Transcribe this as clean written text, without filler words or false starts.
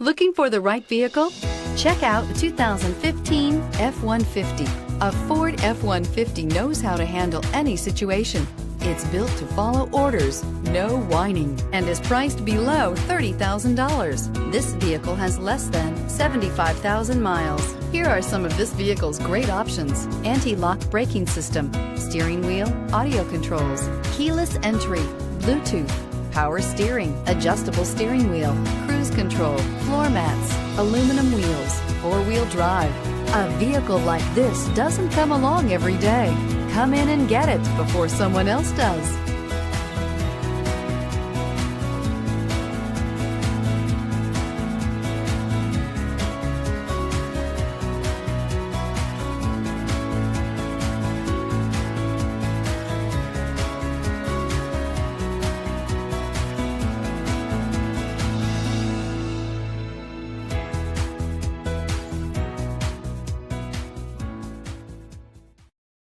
Looking for the right vehicle? Check out the 2015 F-150. A Ford F-150 knows how to handle any situation. It's built to follow orders, no whining, and is priced below $30,000. This vehicle has less than 75,000 miles. Here are some of this vehicle's great options: anti-lock braking system, steering wheel audio controls, keyless entry, Bluetooth, power steering, adjustable steering wheel, cruise control, floor mats, aluminum wheels, four-wheel drive. A vehicle like this doesn't come along every day. Come in and get it before someone else does.